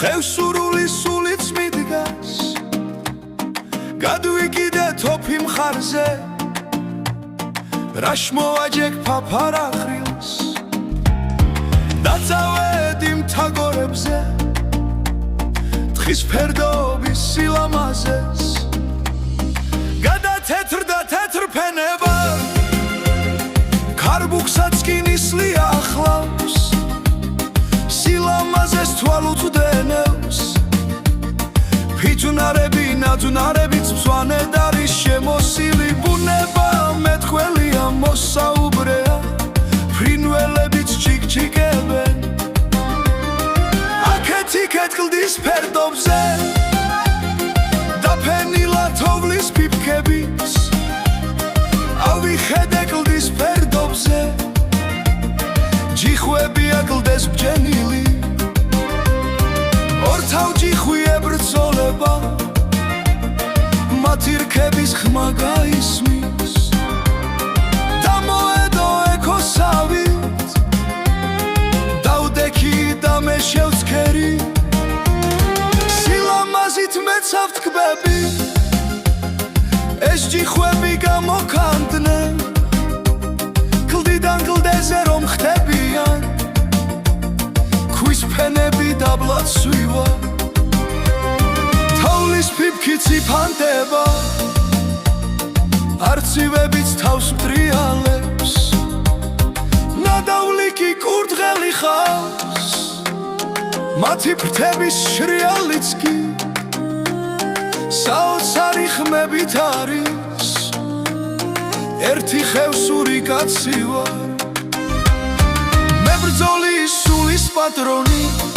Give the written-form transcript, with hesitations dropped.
ხევსურული სულიც მიდგას გადვიგიდე თოფი მხარზე რაშ მოვაჯექ ფაფარახრილს დაწავედი მთაგორებზე თხის ფერდობის სილამაზეს გადათეთრდა თეთრ ფენება ქარბუქსაც კი ნისლია ახლავს სილამაზეს თვალუც დენევს ფიჭვნარები ნაძვნარებიც მწვანედ არის შემოსილი ბუნება მეტყველია მოსაუბრეა ფრინველებიც ჩიკჩიკებენ აქეთ-იქეთ კლდის ფერდობზე დაფენილა თოვლის ფიფქებიც ავიხედე კლდის ფერდობზე ჯიხვები აკლდეს ბჯენილი ორთავჯიხვი ებრძოლება მათი რქების ხმა გაისმის დამოედო ეკოსავით დავდექი და მე შევცქერი სილამაზით მეცავ თქმები ეს ჯიხვები გამოქანდნენ კლდიდან კლდეზე რომ ხდებიან ქვის ფენები დაბლაცვივა თოვლის ფიფქი ციფანდება არცივებიც თავს მტრიალებს ნადავლი კი კურდღელი ხავს მათი ფრთების შრიალიც კი საოცარი ხმებით არის ერთი ხევსური კაცი ვარ მე ბრძოლის სულის პატრონი